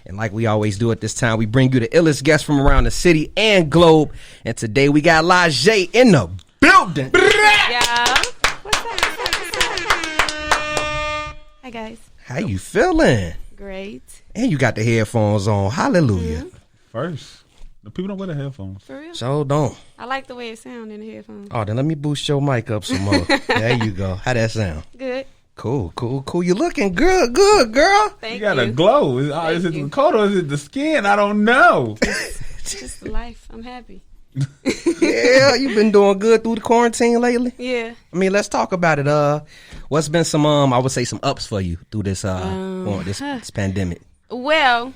And like we always do at this time, we bring you the illest guests from around the city and globe. And today we got LaJé in the building. Yeah. What's up? Hi, guys. How you feeling? Great. And you got the headphones on. Hallelujah. Mm-hmm. First, the people don't wear the headphones. For real? So don't. I like the way it sounds in the headphones. Oh, then let me boost your mic up some more. There you go. How that sound? Good. Cool. You looking good, girl. Thank you. You got a glow. Is it the coat or is it the skin? I don't know. Just life. I'm happy. Yeah, you've been doing good through the quarantine lately. Yeah. I mean, let's talk about it. What's been some I would say some ups for you through this this pandemic? Well,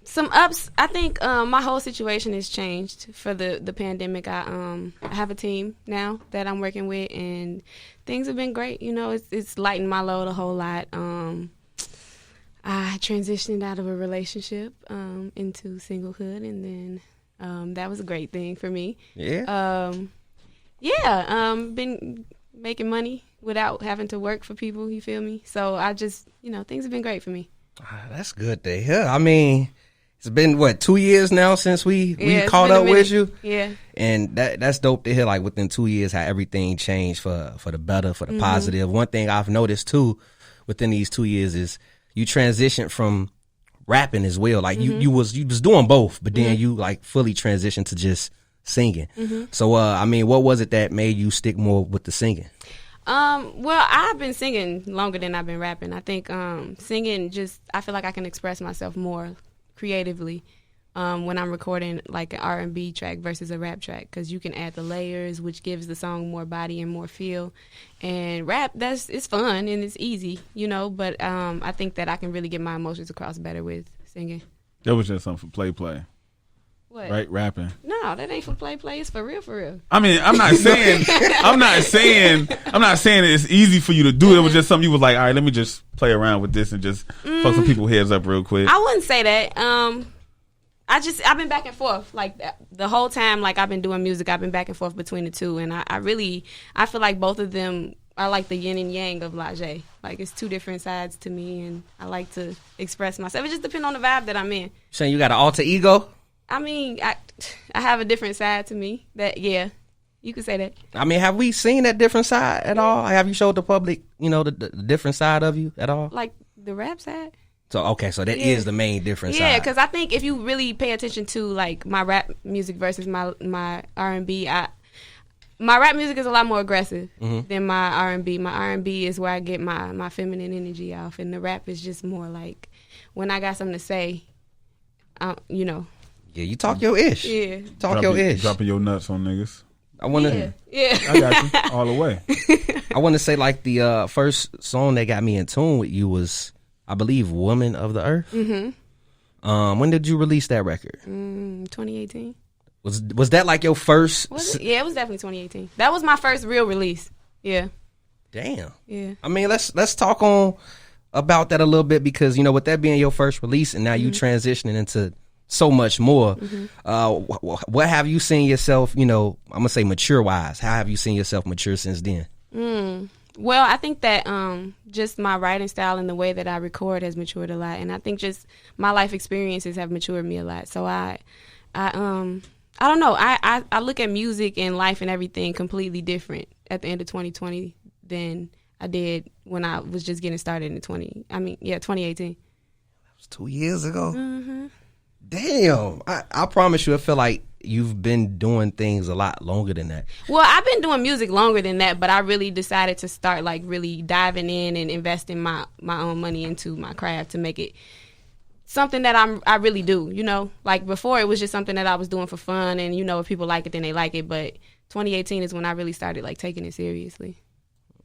some ups. I think my whole situation has changed for the pandemic. I have a team now that I'm working with, and things have been great. You know, it's lightened my load a whole lot. I transitioned out of a relationship into singlehood, and then that was a great thing for me. Yeah. Been making money without having to work for people. You feel me? So I just, things have been great for me. That's good to hear. I mean, it's been 2 years now since we caught up with you. Yeah. And that's dope to hear. Like within 2 years, how everything changed for the better, for the positive. One thing I've noticed too, within these 2 years, is you transitioned from rapping as well. Like you was doing both, but then you like fully transitioned to just singing. So I mean, what was it that made you stick more with the singing? Well, I've been singing longer than I've been rapping. I think singing I feel like I can express myself more creatively when I'm recording like an R&B track versus a rap track, because you can add the layers, which gives the song more body and more feel. And rap, it's fun and it's easy, but I think that I can really get my emotions across better with singing. That was just something for play. What? Right, rapping. No, that ain't for play. It's for real. I mean, I'm not saying it's easy for you to do. It was just something you was like, all right, let me just play around with this and just fuck some people's heads up real quick. I wouldn't say that. I've been back and forth like that. The whole time, like I've been doing music, I've been back and forth between the two, and I feel like both of them are like the yin and yang of LaJé. Like it's two different sides to me, and I like to express myself. It just depends on the vibe that I'm in. Saying you got an alter ego? I mean, I have a different side to me. That you could say that. I mean, have we seen that different side at all? Have you showed the public, the different side of you at all? Like the rap side? So, okay, so that is the main difference. Yeah, because I think if you really pay attention to like my rap music versus my R&B, my rap music is a lot more aggressive than my R&B. My R&B is where I get my feminine energy off, and the rap is just more like when I got something to say, Yeah, you talk your ish. Yeah. Dropping your nuts on niggas. I want to. Yeah. I got you all the way. I want to say like the first song that got me in tune with you was, I believe, "Woman of the Earth." When did you release that record? 2018. Was that like your first? Was it? Yeah, it was definitely 2018. That was my first real release. Yeah. Damn. Yeah. I mean, let's talk on about that a little bit, because with that being your first release and now you transitioning into so much more. What have you seen yourself? I'm gonna say mature wise. How have you seen yourself mature since then? Well, I think that just my writing style and the way that I record has matured a lot, and I think just my life experiences have matured me a lot. So I don't know. I look at music and life and everything completely different at the end of 2020 than I did when I was just getting started in 2018. That was 2 years ago. Damn. I promise you, I feel like you've been doing things a lot longer than that. Well, I've been doing music longer than that, but I really decided to start like really diving in and investing my own money into my craft to make it something that I really do, Like before it was just something that I was doing for fun, and if people like it, then they like it. But 2018 is when I really started like taking it seriously.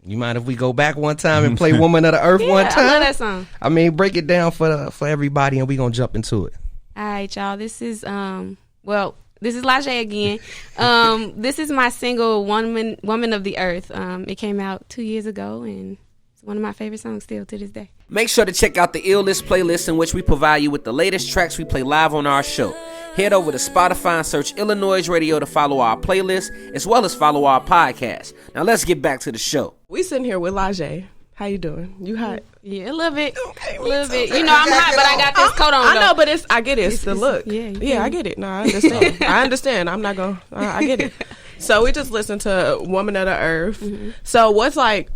You mind if we go back one time and play "Woman of the Earth" one time? I love that song. I mean, break it down for everybody, and we gonna jump into it. All right, y'all. This is this is LaJé again. This is my single "Woman of the Earth." It came out 2 years ago, and it's one of my favorite songs still to this day. Make sure to check out the iLLANOiZE playlist, in which we provide you with the latest tracks we play live on our show. Head over to Spotify and search iLLANOiZE Radio to follow our playlist, as well as follow our podcast. Now let's get back to the show. We sitting here with LaJé. How you doing? You hot? Yeah, a little bit. A little bit. You know, I'm hot, but I got this coat on. I though. know, but I get it. It's the look. Yeah, I get it. No, I understand. I understand. I'm not going to. I get it. So we just listened to Woman of the Earth. Mm-hmm. So what's like,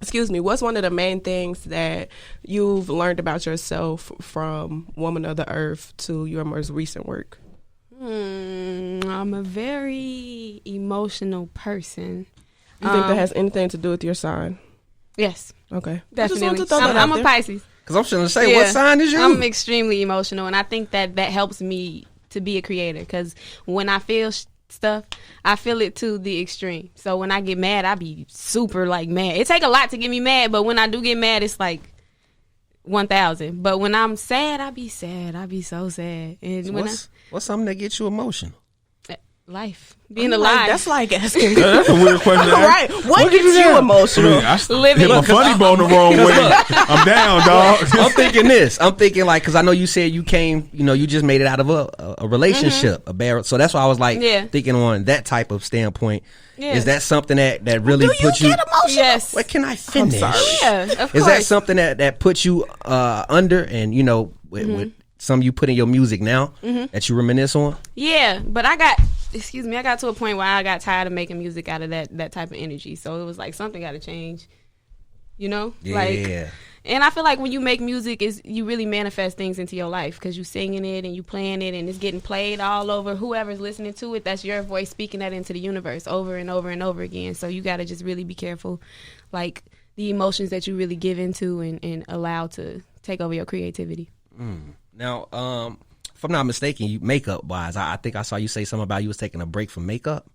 excuse me, what's one of the main things that you've learned about yourself from Woman of the Earth to your most recent work? I'm a very emotional person. You think that has anything to do with your sign? Yes. Okay. Definitely. I'm a Pisces. Because I'm trying to say, what sign is you? I'm extremely emotional, and I think that helps me to be a creator. Because when I feel stuff, I feel it to the extreme. So when I get mad, I be super like mad. It take a lot to get me mad, but when I do get mad, it's like 1,000. But when I'm sad, I be sad. I be so sad. And so what's something that gets you emotional? Life. Being alive. That's like asking. That's a weird question. Right. What gets you emotional? I hit my funny bone the wrong way. I'm down, dog. I'm thinking this. I'm thinking like, because I know you said you came, you just made it out of a relationship, a bad. So that's why I was like thinking on that type of standpoint. Yeah. Is that something that really puts you? Get emotional? Yes. What can I finish? I'm sorry. Yeah, of course. Is that something that puts you under and with some you put in your music now that you reminisce on? Yeah, but I got to a point where I got tired of making music out of that type of energy. So it was like something got to change, Yeah. Like, and I feel like when you make music, you really manifest things into your life because you singing it and you playing it and it's getting played all over. Whoever's listening to it, that's your voice speaking that into the universe over and over and over again. So you got to just really be careful, like the emotions that you really give into and allow to take over your creativity. Now, if I'm not mistaken, you makeup wise, I think I saw you say something about you was taking a break from makeup.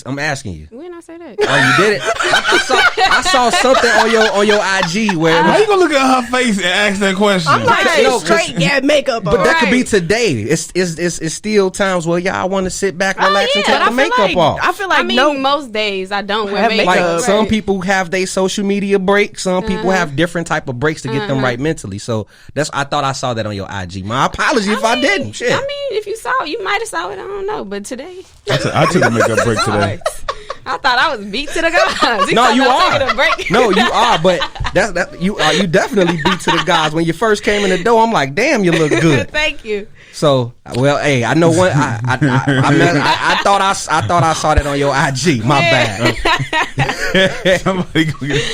I'm asking you. When did I say that? Oh, you did it? I saw something on your IG where. How you gonna look at her face and ask that question? I'm like, straight get makeup on. But that could be today. It's still times where I want to sit back, relax, and take the makeup off. I feel like most days I don't wear makeup. Like some people have their social media break. Some people have different type of breaks to get them right mentally. So I thought I saw that on your IG. My apology if I didn't. Shit. I mean, if you saw it, you might have saw it. I don't know. But today, I took a makeup break today. I thought I was beat to the gods. No, you are. No, you are. But you definitely beat to the gods. When you first came in the door, I'm like, damn, you look good. Thank you. So, well, hey, I know one. I thought I saw that on your IG. My bad. Somebody go get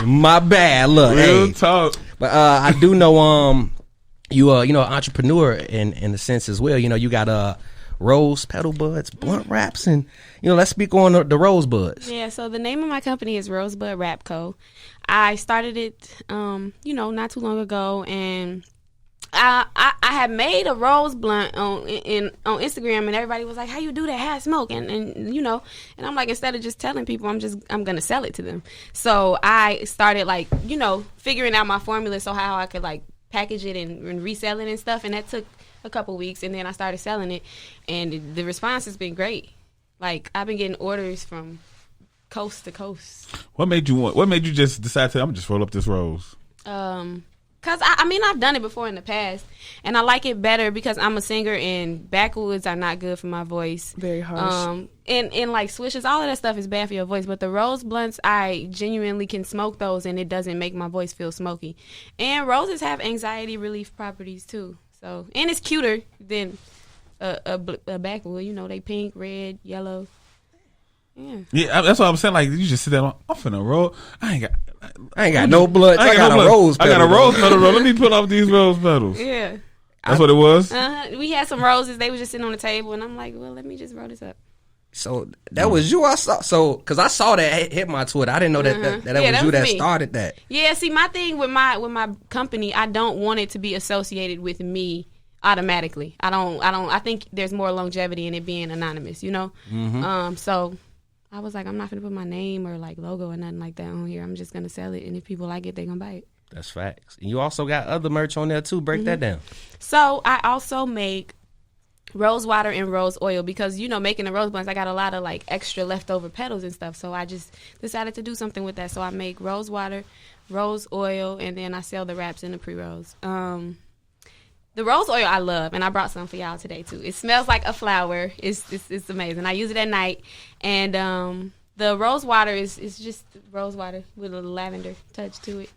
my bad. Look, real hey. talk. But I do know you an entrepreneur in the sense as well. You got Rose Pedal Buds, blunt wraps, and let's speak on the Rosebuds. Yeah, so the name of my company is Rosebud Rap Co. I started it not too long ago, and I had made a rose blunt on Instagram, and everybody was like, "How you do that? How it smoke?" And and I'm like, instead of just telling people, I'm gonna sell it to them. So I started figuring out my formula, so how I could package it and resell it and stuff, and that took a couple weeks, and then I started selling it, and the response has been great. Like, I've been getting orders from coast to coast. What made you just decide to, I'm just roll up this rose? Cause I've done it before in the past, and I like it better because I'm a singer, and backwoods are not good for my voice. Very harsh. And like swishes, all of that stuff is bad for your voice. But the rose blunts, I genuinely can smoke those, and it doesn't make my voice feel smoky. And roses have anxiety relief properties too. So, and it's cuter than a backwood. They pink, red, yellow. Yeah, that's what I'm saying. Like, you just sit there, I'm finna roll. I ain't got no blood. I got a rose pedal. I got a rose pedal. Let me pull off these rose pedals. Yeah. That's what it was? We had some roses. They were just sitting on the table, and I'm like, well, let me just roll this up. So that was you. I saw. So because I saw that hit my Twitter, I didn't know that was you that started that. Yeah. See, my thing with my company, I don't want it to be associated with me automatically. I think there's more longevity in it being anonymous. So I was like, I'm not gonna put my name or logo or nothing like that on here. I'm just gonna sell it, and if people like it, they're gonna buy it. That's facts. And you also got other merch on there too. Break that down. So I also make rose water and rose oil because making the rose blunts, I got a lot of extra leftover petals and stuff. So I just decided to do something with that. So I make rose water, rose oil, and then I sell the wraps and the pre-rolls. The rose oil I love, and I brought some for y'all today too. It smells like a flower. It's amazing. I use it at night, and The rose water is just rose water with a lavender touch to it.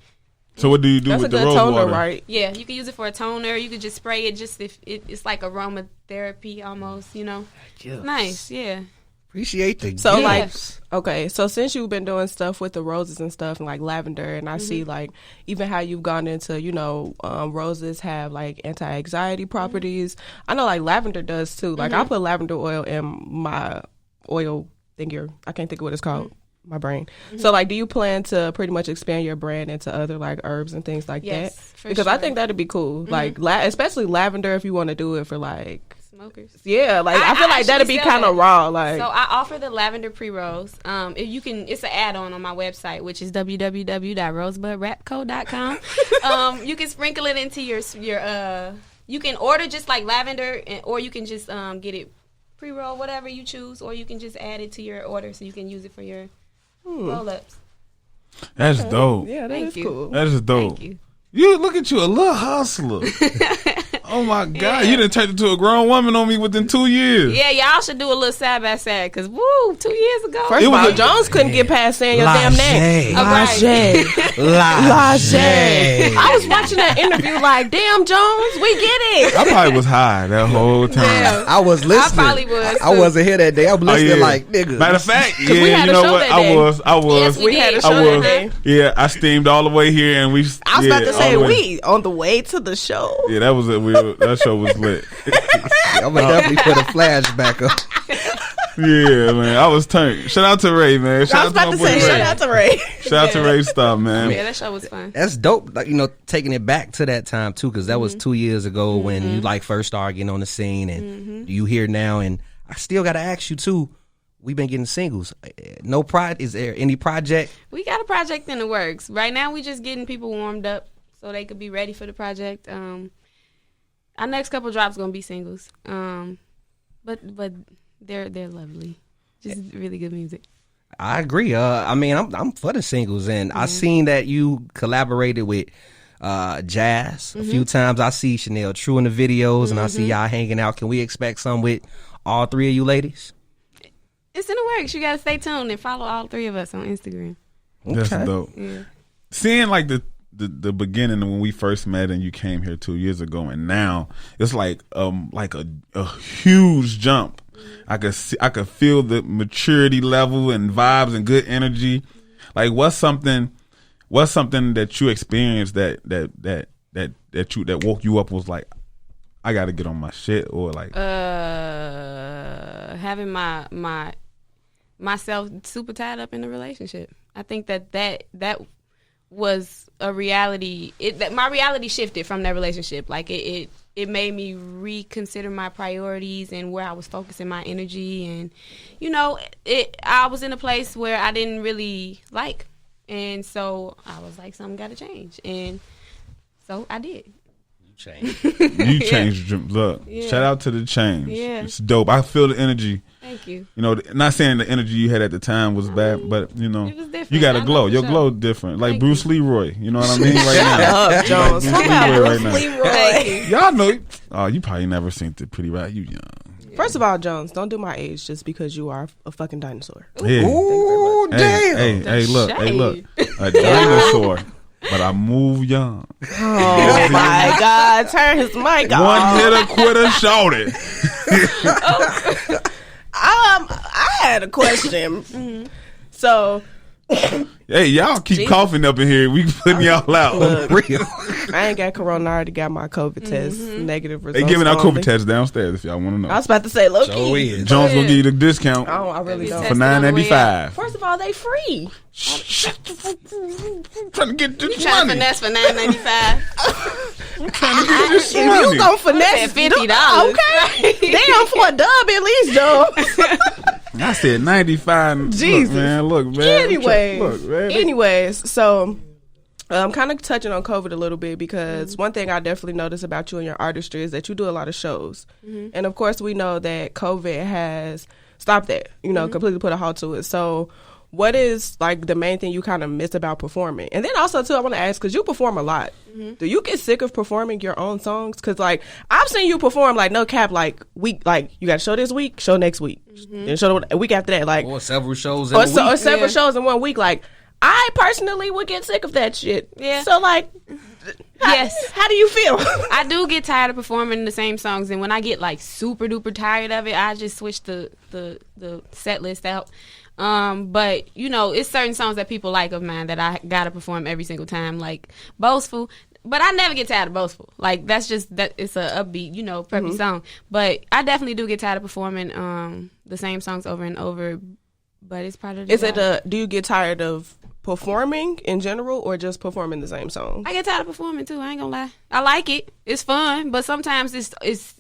So what do you do That's with a the good rose toner, water? right? Yeah, you can use it for a toner. You could just spray it just if it's like aromatherapy almost, you know. Yes. Nice, yeah. Appreciate the So gifts. like, okay, so since you've been doing stuff with the roses and stuff and like lavender, and I see like even how you've gone into, you know, roses have like anti-anxiety properties. I know like lavender does too. Like I put lavender oil in my oil thingy. I can't think of what it's called. My brain. So like, do you plan to pretty much expand your brand into other like herbs and things like Yes, that? for Because I sure. think that'd be cool. Like especially lavender if you want to do it for like Smokers. yeah, like I feel like that'd be actually sell kind of that. raw. Like So I offer the lavender pre-rolls. If you can, it's an add-on on my website, which is www.rosebudrapco.com. You can sprinkle it into your you can order just like lavender, or you can just get it pre-roll, whatever you choose, or you can just add it to your order so you can use it for your roll-ups. That's dope. yeah, that Thank is you. cool. That is dope. Thank you. You look at you, a little hustler. Oh my God, you done turned into a grown woman on me within 2 years. Yeah, y'all should do a little side by side because 2 years ago. First It of was all, a- Jones couldn't get past saying your damn name. LaJé. LaJé. LaJé. I was watching that interview like, damn, Jones, we get it. I probably was high that whole time. Yeah. I was listening. probably was, I too. wasn't here that day. I was listening like, nigga. Matter of fact, yeah, we had you a know show what? that I day. was. Yes, We had a did. show I that was. day. Yeah, I steamed all the way here, and we. I was about to say, all the way. we on the way to the show. Yeah, that was it. That show was lit. I'm gonna definitely put a flashback up. Yeah, man, I was turned. Shout out to Ray, man. I Shout was out about to to my boy say, Ray. shout out to Ray. Shout out to Ray Stuff, man. Yeah, that show was fun. That's dope. Like, you know, taking it back to that time too, because that was 2 years ago when you like first started getting on the scene, and you here now. And I still got to ask you too. We've been getting singles. No pride. Is there any project? We got a project in the works. Right now, we just getting people warmed up so they could be ready for the project. Our next couple drops gonna be singles. But they're lovely. Just really good music. I agree. I mean, I'm for the singles, and I seen that you collaborated with Jazz a few times. I see Chanel True in the videos, and I see y'all hanging out. Can we expect some with all three of you ladies? It's in the works. You gotta stay tuned and follow all three of us on Instagram. That's Okay. dope. Yeah. Seeing like the beginning when we first met and you came here 2 years ago, and now it's like a huge jump. I could feel the maturity level and vibes and good energy. Like what's something that you experienced that woke you up was like, I got to get on my shit, or like Having myself super tied up in a relationship. I think that was a reality. My reality shifted from that relationship. Like it made me reconsider my priorities and where I was focusing my energy. And you know, I was in a place where I didn't really like, and so I was like, something got to change, and so I did. you changed. Look, shout out to the change. Yeah. It's dope. I feel the energy. Thank you. You know, not saying the energy you had at the time was bad, but you know, It was different. you got a I glow. know Your for glow sure. different, like Thank Bruce Leroy. You know what I mean? Right now, Up, Jones. Like Talk Bruce about Leroy Bruce right now. Leroy. Y'all know. Oh, you probably never seen the Pretty Right. You young. First of all, Jones, don't do my age just because you are a fucking dinosaur. Yeah. Ooh, damn. Hey, look, shade. a dinosaur, but I move young. Oh my God! Turn his mic off. One hitter, quitter, shouted. I had a question. So Hey, y'all keep coughing up in here. We putting y'all out. Real. I ain't got corona. I already got my COVID test negative results. They giving out only. COVID tests downstairs if y'all want to know. I was about to say, low So key. is. Jones gonna give you the discount I really Test don't. for it on the way $9.95. First of all, they free. Shut the fuck. I'm trying to get this Trying to money. finesse for $9.95. I'm trying to get this If money. you gonna finesse $50. okay? Damn, for a dub at least, though. I said 95. Jesus. Look, man. Anyways, so I'm kind of touching on COVID a little bit because one thing I definitely noticed about you and your artistry is that you do a lot of shows. And of course, we know that COVID has stopped that, completely put a halt to it. So what is like the main thing you kind of miss about performing? And then also too, I want to ask, because you perform a lot. Do you get sick of performing your own songs? Because like I've seen you perform like no cap, like week, like you got a show this week, show next week, then show the week after that, like or several shows in a week. Or several shows in 1 week. Like I personally would get sick of that shit. Yeah. So like, yes. How do you feel? I do get tired of performing the same songs, and when I get like super duper tired of it, I just switch the set list out. But you know, it's certain songs that people like of mine that I gotta perform every single time, like Boastful. But I never get tired of Boastful. Like that's just that it's a upbeat, you know, preppy song. But I definitely do get tired of performing the same songs over and over. But it's part of the do you get tired of performing in general or just performing the same song? I get tired of performing too, I ain't gonna lie. I like it. It's fun, but sometimes it's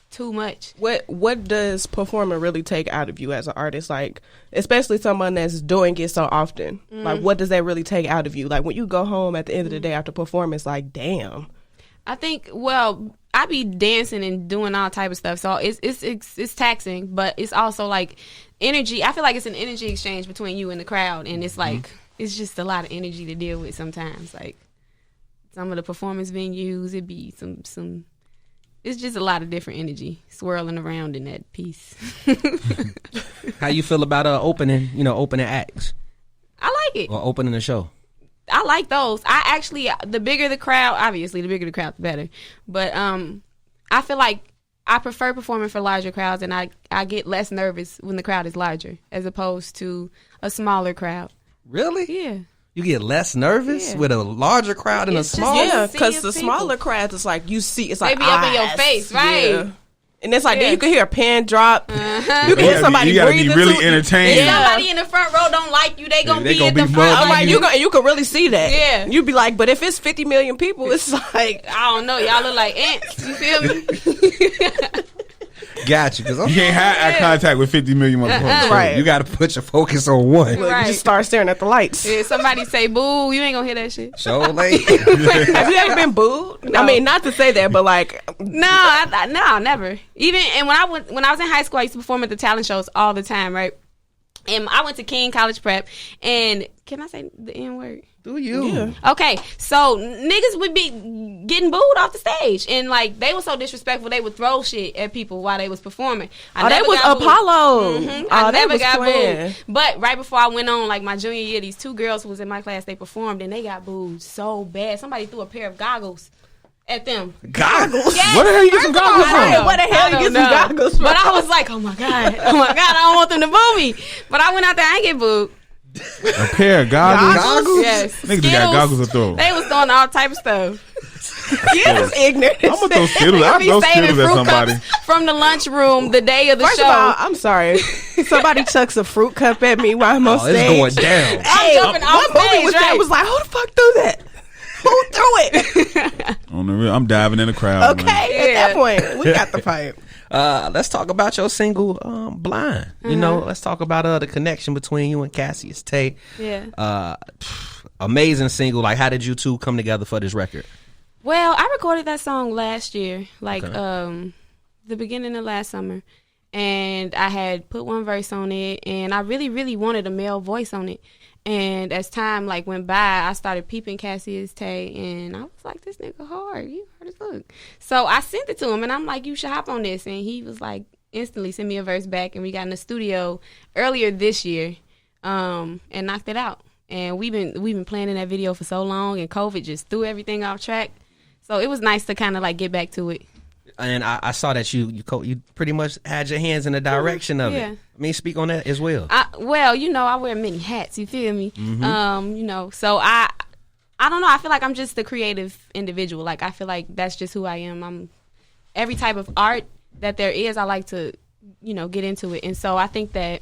too much. What does performing really take out of you as an artist? Like, especially someone that's doing it so often. Like, what does that really take out of you? Like, when you go home at the end of the day after performance, like, damn. I think, well, I be dancing and doing all type of stuff, so it's taxing, but it's also like energy. I feel like it's an energy exchange between you and the crowd, and it's like it's just a lot of energy to deal with sometimes. Like some of the performance venues, it be some. It's just a lot of different energy swirling around in that piece. How you feel about opening acts? I like it. Or opening a show? I like those. I actually, the bigger the crowd, obviously, the bigger the crowd, the better. But I feel like I prefer performing for larger crowds, and I get less nervous when the crowd is larger as opposed to a smaller crowd. Really? Yeah. You get less nervous with a larger crowd and a smaller? Yeah, because the smaller crowds, it's like you see, it's like they be up in your face, right? Yeah. And it's like then you can hear a pen drop. You can hear somebody you gotta breathing. be really entertained. If somebody in the front row don't like you, they gonna be at the front. I'm like, you can really see that. Yeah. You be like, but if it's 50 million people, it's like I don't know. Y'all look like ants. You feel me? Got you. Because You can't have eye contact with 50 million motherfuckers. Right. You got to put your focus on one. look, Right. you just start staring at the lights. If somebody say boo, you ain't gonna hear that shit. Show late. Have you ever been booed? No. I mean, not to say that, but like, No, never. Even and when I was in high school, I used to perform at the talent shows all the time, right? And I went to King College Prep, and can I say the N word? Do you? Yeah. Okay, so niggas would be getting booed off the stage, and like they were so disrespectful, they would throw shit at people while they was performing. that was Apollo. I Oh, they never was got playing. booed. But right before I went on, like my junior year, these two girls who was in my class, they performed, and they got booed so bad. Somebody threw a pair of goggles at them. Goggles? Yes. Where the hell you get some goggles I don't know. from? Where the hell you get some goggles from? But I was like, oh my god, I don't want them to boo me. But I went out there, I ain't get booed. A pair of goggles? Yes, Niggas just got goggles to throw. They was throwing all type of stuff. Yeah, it's ignorant. I'm gonna throw Skittles. I'll Be throw saving Skittles at fruit somebody. cups from the lunchroom the day of the First show. of all, I'm sorry. Somebody chucks a fruit cup at me while I'm on Oh, stage. it's going down. I'm jumping off One movie stage, was right? that was like, who the fuck threw that? Who threw it? On the real, I'm diving in the crowd. Okay, man. at that point, we got the pipe. Let's talk about your single, Blind. You know, let's talk about the connection between you and Cassius Tay. Yeah. Amazing single. Like, how did you two come together for this record? Well, I recorded that song last year, like the beginning of last summer, and I had put one verse on it, and I really, really wanted a male voice on it. And as time like went by, I started peeping Cassius Tay, and I was like, "This nigga hard. He hard as fuck." So I sent it to him, and I'm like, "You should hop on this." And he was like, instantly sent me a verse back, and we got in the studio earlier this year, and knocked it out. And we've been planning that video for so long, and COVID just threw everything off track. So it was nice to kind of like get back to it. And I saw that you pretty much had your hands in the direction of Yeah. it. I mean, speak on that as well. Well, you know, I wear many hats. You feel me? You know, so I don't know. I feel like I'm just a creative individual. Like I feel like that's just who I am. I'm every type of art that there is. I like to, you know, get into it. And so I think that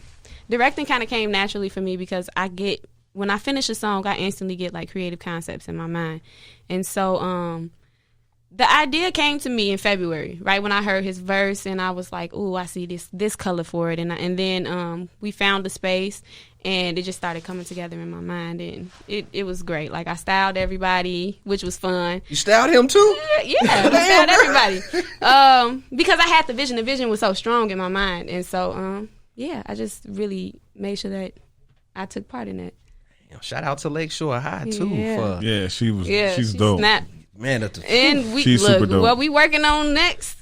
directing kind of came naturally for me because when I finish a song, I instantly get like creative concepts in my mind. And so the idea came to me in February, right when I heard his verse, and I was like, "Ooh, I see this color for it." And then we found the space, and it just started coming together in my mind, and it was great. Like I styled everybody, which was fun. You styled him too? Yeah, I styled everybody because I had the vision. The vision was so strong in my mind, and so yeah, I just really made sure that I took part in that. Shout out to Lakeshore High too. Yeah, she's she dope. Snapped. Man, And we she's look super dope. what we working on next.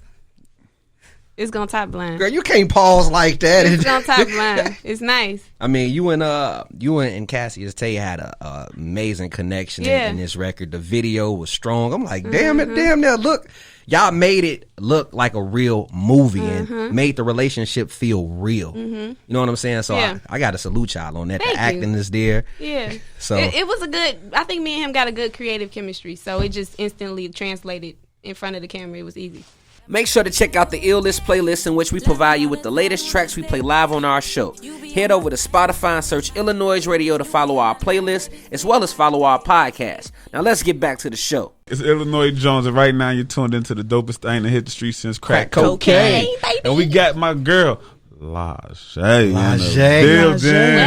It's gonna top blind. girl, you can't pause like that. It's gonna top blind. It's nice. I mean, you and Cassius Tay had a amazing connection in this record. The video was strong. I'm like, damn there, look, y'all made it look like a real movie and made the relationship feel real. You know what I'm saying? So I got to salute y'all on that. Thank the acting you. is there. Yeah. So it was a good. I think me and him got a good creative chemistry. So it just instantly translated in front of the camera. It was easy. Make sure to check out the iLLANOiZE playlist in which we provide you with the latest tracks we play live on our show. Head over to Spotify and search iLLANOiZE Radio to follow our playlist, as well as follow our podcast. Now let's get back to the show. It's Illinois Jones, and right now you're tuned into the dopest thing to hit the streets since crack cocaine. And we got my girl, LaJé. LaJé.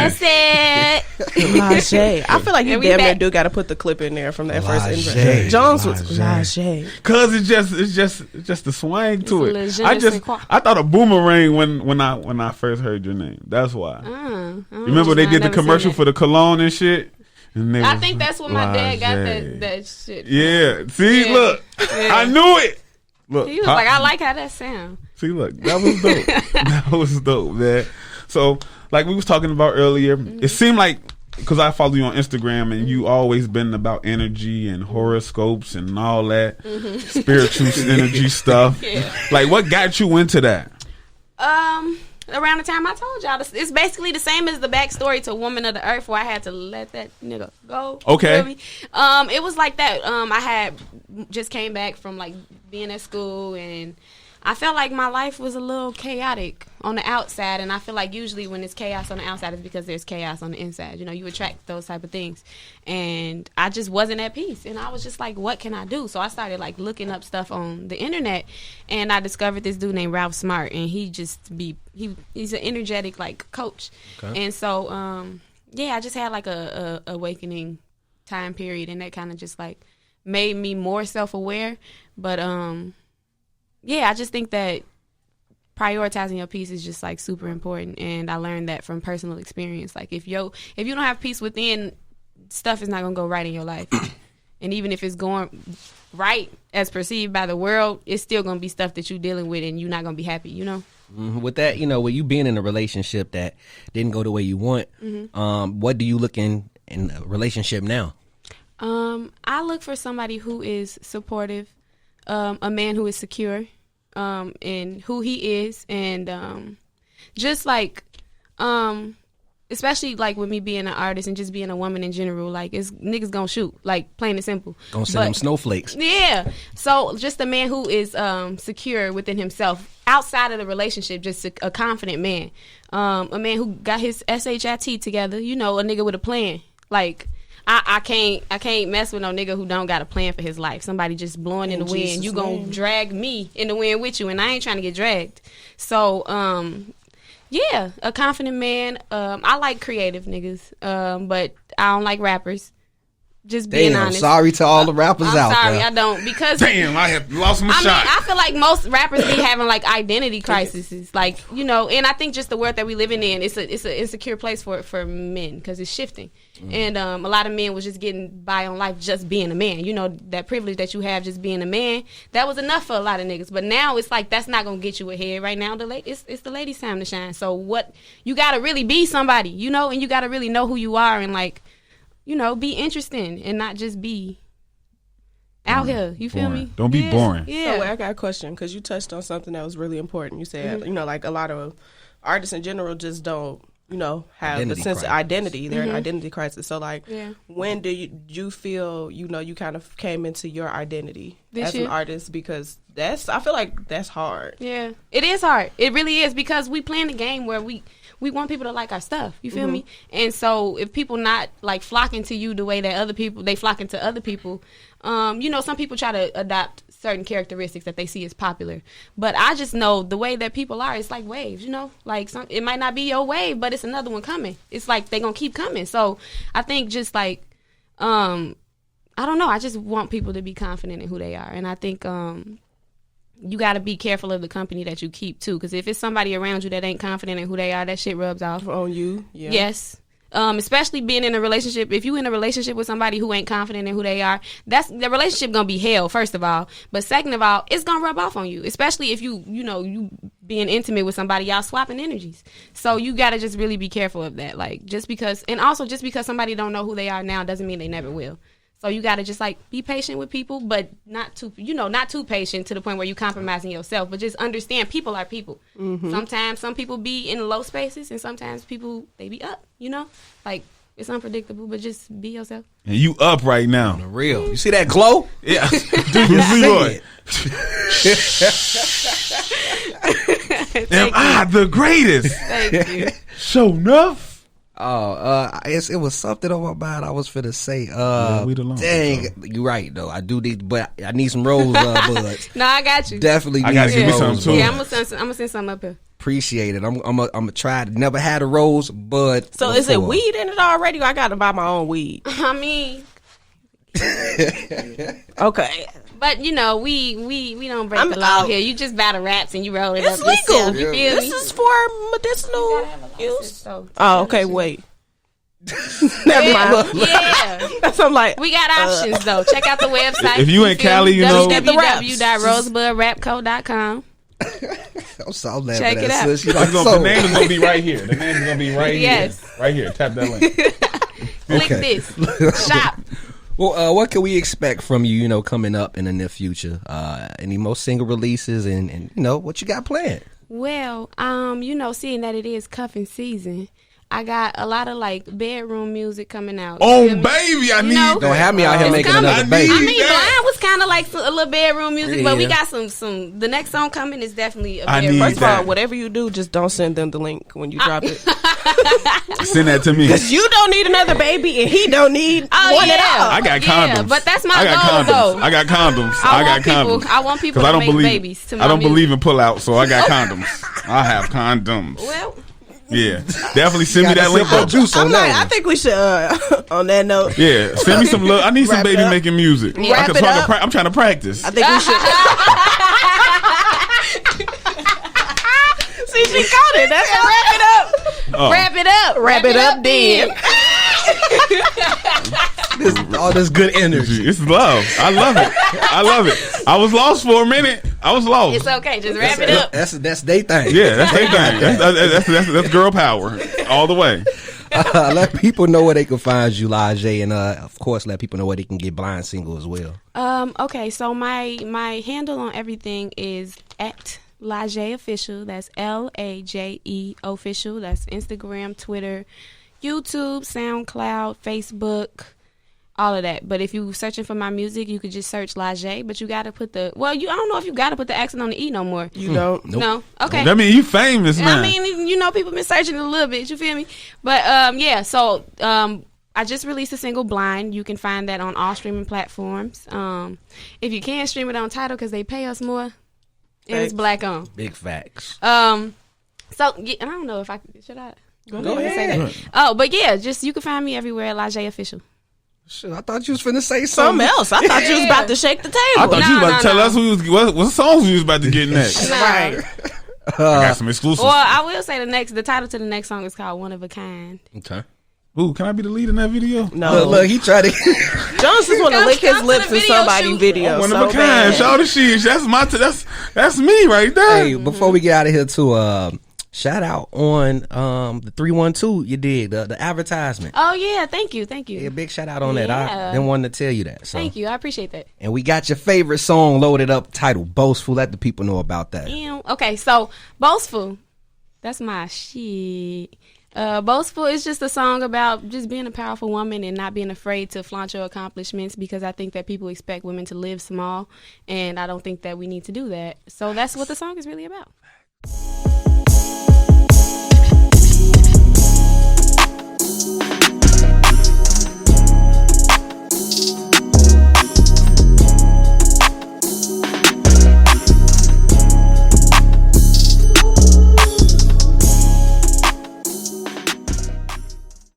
What's it? LaJé. I feel like you And we damn near back. do got to put the clip in there from that first LaJé. intro. Jones was LaJé. LaJé. Cause it's just the swang to it. It's le je ne sais quoi. I thought a boomerang when I first heard your name. That's why. Remember they did the commercial for the cologne and shit. And they I was think that's what my dad got LaJé. that shit. Yeah. See, Yeah. look, Yeah. I knew it. Look, He was like, I like how that sound. See, look, that was dope. That was dope, man. So, like we was talking about earlier, it seemed like, because I follow you on Instagram and you always been about energy and horoscopes and all that spiritual energy stuff. Yeah. Like, what got you into that? Around the time I told y'all, it's basically the same as the backstory to Woman of the Earth, where I had to let that nigga go. Okay. You feel me? It was like that. I had just came back from like being at school, and I felt like my life was a little chaotic on the outside, and I feel like usually when it's chaos on the outside, it's because there's chaos on the inside. You know, you attract those type of things, and I just wasn't at peace, and I was just like, what can I do? So I started like looking up stuff on the internet, and I discovered this dude named Ralph Smart, and he's an energetic like coach, and so I just had like a awakening time period, and that kind of just like made me more self-aware, but I just think that prioritizing your peace is just like super important, and I learned that from personal experience. Like if you don't have peace within, stuff is not gonna go right in your life, and even if it's going right as perceived by the world, it's still gonna be stuff that you're dealing with, and you're not gonna be happy. You know. With that, with you being in a relationship that didn't go the way you want, what do you look in a relationship now? I look for somebody who is supportive, a man who is secure in who he is, and just like especially like with me being an artist and just being a woman in general, like it's niggas gonna shoot, like plain and simple. Gonna send them snowflakes. Yeah. So just a man who is secure within himself outside of the relationship, just a confident man, a man who got his SHIT together. You know, a nigga with a plan. Like I can't mess with no nigga who don't got a plan for his life. Somebody just blowing in the wind. Jesus' You gonna name. drag me in the wind with you, and I ain't trying to get dragged. So a confident man. I like creative niggas, but I don't like rappers. Just being Damn, honest. sorry to all the rappers I'm out sorry, there. I don't, because Damn, I have lost my shot. I feel like most rappers be having like identity crises, like and I think just the world that we living in, it's an insecure place for men because it's shifting, and a lot of men was just getting by on life just being a man. You know, that privilege that you have just being a man, that was enough for a lot of niggas. But now it's like that's not gonna get you ahead right now. It's the ladies' time to shine. So what you gotta really be somebody, and you gotta really know who you are and like. Be interesting and not just be out here. You feel Boring. me? Don't be boring. Yeah. So I got a question because you touched on something that was really important. You said, like a lot of artists in general just don't, have Identity the sense crisis. of identity. They're in identity crisis. So like, Yeah. when do you feel, you kind of came into your identity This as year? an artist? Because I feel like that's hard. Yeah, it is hard. It really is, because we playing the game where we want people to like our stuff. You feel me? And so if people not like flocking to you the way that other people they flocking to other people, some people try to adopt certain characteristics that they see as popular. But I just know the way that people are, it's like waves. Like it might not be your wave, but it's another one coming. It's like they gonna keep coming. So I think just like I don't know. I just want people to be confident in who they are, and I think you got to be careful of the company that you keep too, because if it's somebody around you that ain't confident in who they are, that shit rubs off On you. Yeah. Yes. Especially being in a relationship. If you in a relationship with somebody who ain't confident in who they are, that's the relationship gonna be hell, first of all. But second of all, it's gonna rub off on you. Especially if you being intimate with somebody, y'all swapping energies. So you gotta just really be careful of that. Like just because somebody don't know who they are now doesn't mean they never will. So you gotta just like be patient with people, but not too patient to the point where you compromising yourself. But just understand people are people. Mm-hmm. Sometimes some people be in low spaces, and sometimes people they be up. Like it's unpredictable, but just be yourself. And you up right now, the real. You see that glow? Yeah. Do you see it? Am I the greatest? Thank you. Show enough. It was something on my mind I was finna say. Dang, you right though. I do need, but I need some rose buds. No, I got you. Definitely, I gotta give me some too. Yeah, I'm gonna send some up here. Appreciate it. I'm gonna try. Never had a rose bud. So is it weed in it already? Or I gotta buy my own weed. I mean, okay. But we don't break the law here. You just buy the wraps and you roll it it's up legal. yourself. You feel this me? is for medicinal use. Oh, okay. Wait. Never mind. Yeah. So I'm like, we got options though. Check out the website. If you in Cali, www.rosebudrapco.com. I'm so glad check it out. The name is gonna be right here. The name is gonna be right here. Right here. Tap that link. Click this. Shop. Well, what can we expect from you, coming up in the near future? Any more single releases and what you got planned? Well, seeing that it is cuffing season, I got a lot of like bedroom music coming out. Oh, baby, I need that. Don't have me out here making another baby. I mean, Blind was kind of like a little bedroom music, but we got some. The next song coming is definitely a bedroom. First of all, whatever you do, just don't send them the link when you drop it. Send that to me. Because you don't need another baby and he don't need one at all. I got condoms. Yeah, but that's my goal, though. I got condoms. I want people to make babies to my I don't music. believe in pull-out, so I got condoms. I have condoms. Well. Yeah, definitely send me that link. I think we should. On that note, yeah, send me some love. I need some baby making music. Wrap it up. I'm trying to practice. I think we should. See, she caught it. That's a wrap it up. Oh. Wrap it up. Wrap it up, then. All this good energy. It's love. I love it. I was lost for a minute. I was lost. It's okay. Just wrap it up. That's their thing. Yeah, that's their thing. That's girl power all the way. Let people know where they can find you, LaJé, and of course, let people know where they can get Blind single as well. Okay, so my handle on everything is at LaJé Official. That's LAJE Official. That's Instagram, Twitter, YouTube, SoundCloud, Facebook, all of that. But if you searching for my music, you could just search LaJé. But you got to put I don't know if you got to put the accent on the E no more. You don't? Nope. No? Okay. That mean you famous now. I mean, people been searching a little bit. You feel me? But yeah. So I just released a single, Blind. You can find that on all streaming platforms. If you can't stream it on Tidal because they pay us more, and it's black on. Big facts. So yeah, I don't know if should I go ahead and say that. Oh, but yeah, just you can find me everywhere at LaJé Official. Shit, I thought you was finna say something else. I thought you was about to shake the table. I thought you was about to tell us what songs we was about to get next. Right. I got some exclusives. Well, I will say the title to the next song is called One of a Kind. Okay. Ooh, can I be the lead in that video? No. Look, he tried to. Jones just want to lick his lips in somebody's video. One of a kind. Shout out to that's me right there. Hey, before we get out of here too, shout out on the 312 you did the advertisement. Oh yeah, thank you. Yeah, big shout out on that. I didn't want to tell you that. So. Thank you, I appreciate that. And we got your favorite song loaded up, titled "Boastful." Let the people know about that. Okay, so Boastful, that's my shit. Boastful is just a song about just being a powerful woman and not being afraid to flaunt your accomplishments, because I think that people expect women to live small, and I don't think that we need to do that. So that's what the song is really about.